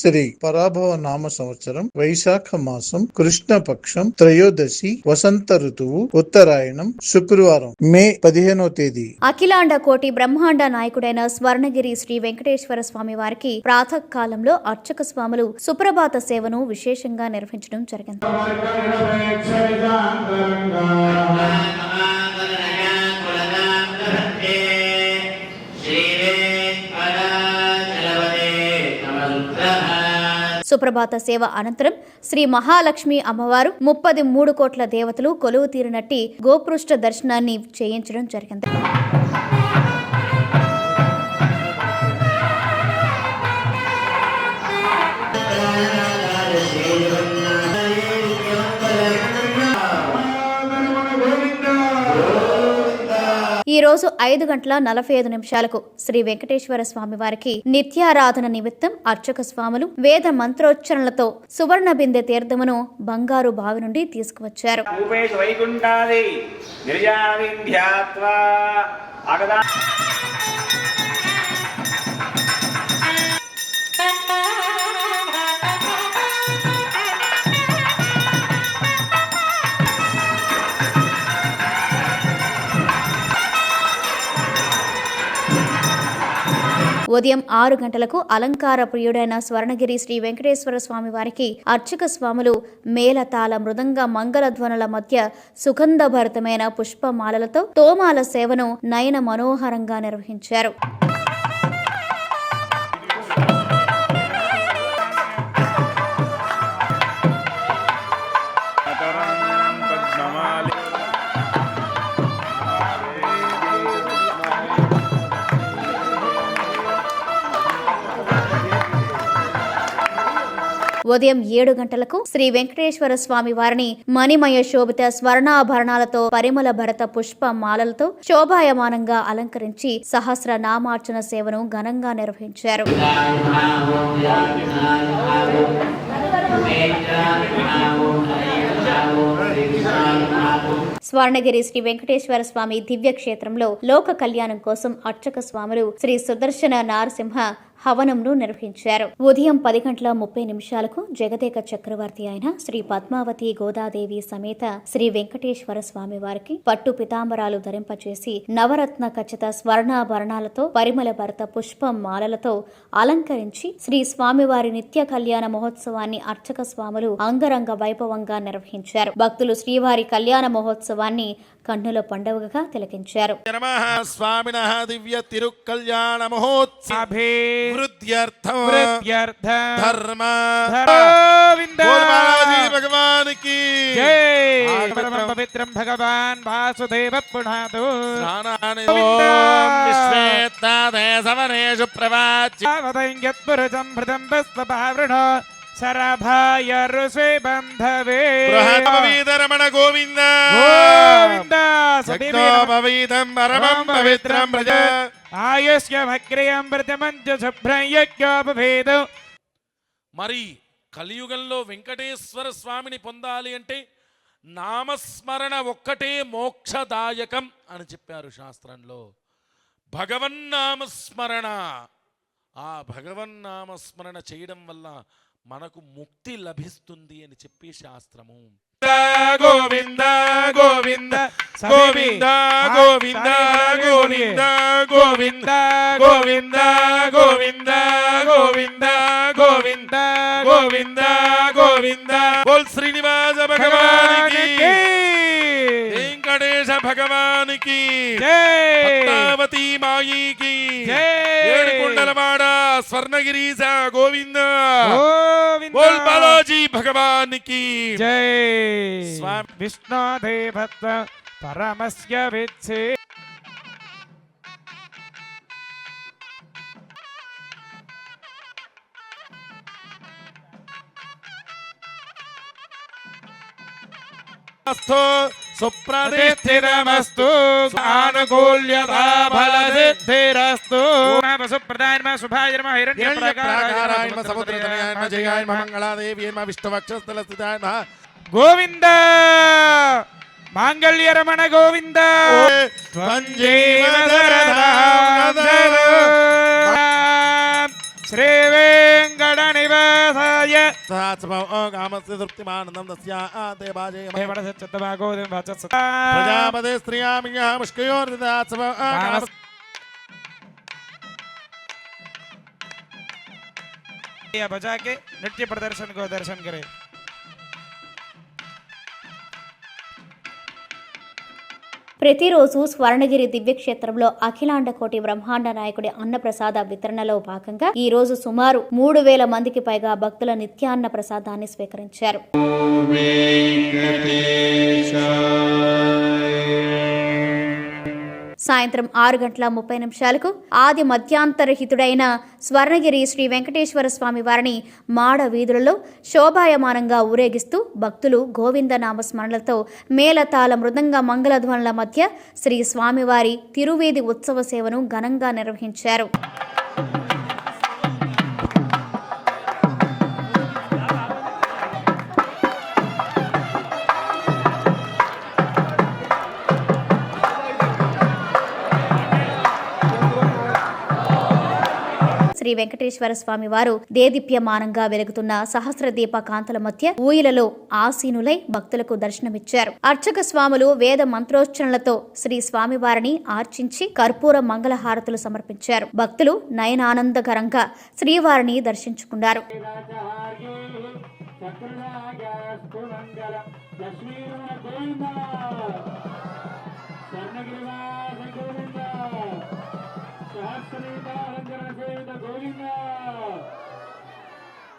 శ్రీ పరాభవ నామ సంవత్సరం వైశాఖ మాసం కృష్ణపక్షం త్రయోదశి వసంత ఋతువు ఉత్తరాయణం శుక్రవారం మే 15వ తేదీ. అఖిలాండ కోటి బ్రహ్మాండ నాయకుడైన స్వర్ణగిరి శ్రీ వెంకటేశ్వర స్వామి వారికి ప్రాతకాలంలో అర్చక స్వాములు సుప్రభాత సేవను విశేషంగా నిర్వహించడం జరిగింది. సుప్రభాత సేవ అనంతరం శ్రీ మహాలక్ష్మి అమ్మవారు 33 కోట్ల దేవతలు కొలువు తీరినట్టి గోపృష్ఠ దర్శనాన్ని చేయించడం జరిగింది. ఈ రోజు 5:45 శ్రీ వెంకటేశ్వర స్వామి వారికి నిత్యారాధన నిమిత్తం అర్చక స్వాములు వేద మంత్రోచ్చరణలతో సువర్ణ బిందె తీర్థమును బంగారు బావి నుండి తీసుకువచ్చారు. ఉదయం 6 గంటలకు అలంకార ప్రియుడైన స్వర్ణగిరి శ్రీ వెంకటేశ్వర స్వామి వారికి అర్చక స్వాములు మేళతాళ మృదంగ మంగళ ధ్వనుల మధ్య సుగంధభరితమైన పుష్పమాలలతో తోమాల సేవను నయన మనోహరంగా నిర్వహించారు. ఉదయం 7 గంటలకు శ్రీ వెంకటేశ్వర స్వామి వారిని మణిమయ శోభిత స్వర్ణాభరణాలతో పరిమళ భరత పుష్ప మాలలతో శోభాయమానంగా అలంకరించి సహస్ర నామార్చన సేవను ఘనంగా నిర్వహించారు. స్వర్ణగిరి శ్రీ వెంకటేశ్వర స్వామి దివ్య క్షేత్రంలో లోక కళ్యాణం కోసం అర్చక స్వాములు శ్రీ సుదర్శన నారసింహ హవనంను నిర్వహించారు. ఉదయం 10:30 జగదేక చక్రవర్తి అయిన శ్రీ పద్మావతి గోదాదేవి సమేత శ్రీ వెంకటేశ్వర స్వామి వారికి పట్టు పితాంబరాలు ధరింపచేసి నవరత్న ఖచ్చిత స్వర్ణాభరణాలతో పరిమళ భరత పుష్ప మాలలతో అలంకరించి శ్రీ స్వామివారి నిత్య కళ్యాణ మహోత్సవాన్ని అర్చక స్వాములు అంగరంగ వైభవంగా నిర్వహించారు. భక్తులు శ్రీవారి కళ్యాణ మహోత్సవాన్ని కన్నుల పండుగగా తిలకించారు. స్వామినః దివ్య తిరుకల్యాణ మహోత్సవే వృద్ధ్యర్థం ధర్మ బాలాజీ భగవాన్ కి జై. పవిత్రం భగవాన్ వాసుదేవ పునాదు స్నానాని విశ్వేత్తాదే సవనేషు ప్రవాచ్యవదయంగత్పురజం హృదం బస్వభావృణ శరభాయ ఋషే బంధవే రమణ గోవింద గోవింద సతీవీదం పరమం పవిత్రం ప్రజ ఆయుష్యమగ్రయం వ్రతమంచ శుభ్రం యజ్ఞోపవేదం. మరి కలియుగంలో వెంకటేశ్వర స్వామిని పొందాలి అంటే నామస్మరణ ఒక్కటే మోక్షదాయకం అని చెప్పారు శాస్త్రంలో. భగవన్నామస్మరణ, ఆ భగవన్నామస్మరణ చేయడం వల్ల మనకు ముక్తి లభిస్తుంది అని చెప్పి శాస్త్రము. గోవింద గోవింద గోవింద గోవింద గోవింద గోవింద గోవింద గోవింద గోవింద గోవింద గోవింద గోవింద. బోల్ శ్రీనివాస భగవానికి, వెంకటేశ భగవానికి, పద్మావతి మాయికి, ఏడుకొండలవాడ స్వర్ణగిరీశ గోవింద. బోల్ బాలాజీ భగవానికి జై. విష్ణుదేవత్వ పరమస్య విచ్చే సుప్రతిష్ఠితమస్తు ఆనుకూల్యతా ఫలసిద్ధిరస్తు. సుప్రదాయ నమః శుభాయ నమః హిరణ్యప్రాకారాయ నమః సముద్రతనయాయ నమః జయాయ నమః మంగళాదేవి నమః విష్ణువక్షస్థలస్థితాయ నమః. గోవింద మాంగళ్య రమణ గోవింద. శ్రీ వెంకట నివాస गौविन्दाय कामस्य तृप्तिमानन्दं तस्या देवाजय देवडसच्चत्तभागोदं वाचस्स प्रजापते स्त्रियामियः मुष्कयोर्दिदात्सव बजा के नृत्य प्रदर्शन को दर्शन करें। ప్రతిరోజు స్వర్ణగిరి దివ్యక్షేత్రంలో అఖిలాండ కోటి బ్రహ్మాండ నాయకుడి అన్నప్రసాద వితరణలో భాగంగా ఈ రోజు సుమారు 3000 మందికి పైగా భక్తుల నిత్యాన్న ప్రసాదాన్ని స్వీకరించారు. సాయంత్రం 6:30 ఆది మధ్యాంతరహితుడైన స్వర్ణగిరి శ్రీ వెంకటేశ్వర స్వామి వారిని మాడ వీధులలో శోభాయమానంగా ఊరేగిస్తూ భక్తులు గోవిందనామ స్మరణలతో మేళతాళ మృదంగ మంగళధ్వనుల మధ్య శ్రీ స్వామివారి తిరువీధి ఉత్సవ సేవను ఘనంగా నిర్వహించారు. శ్రీ వెంకటేశ్వర స్వామి వారు దేదీప్యమానంగా వెలుగుతున్న సహస్ర దీప కాంతుల మధ్య ఊయలలో ఆసీనులై భక్తులకు దర్శనమిచ్చారు. అర్చక స్వాములు వేద మంత్రోచ్చరణలతో శ్రీ స్వామివారిని ఆర్చించి కర్పూర మంగళహారతులు సమర్పించారు. భక్తులు నయనానందకరంగా శ్రీవారిని దర్శించుకున్నారు.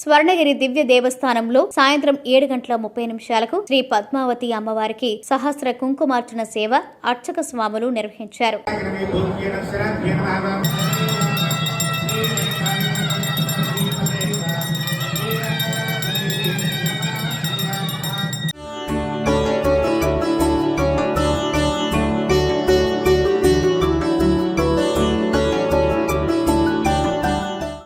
స్వర్ణగిరి దివ్య దేవస్థానంలో సాయంత్రం 7:30 శ్రీ పద్మావతి అమ్మవారికి సహస్ర కుంకుమార్చన సేవ అర్చక స్వాములు నిర్వహించారు.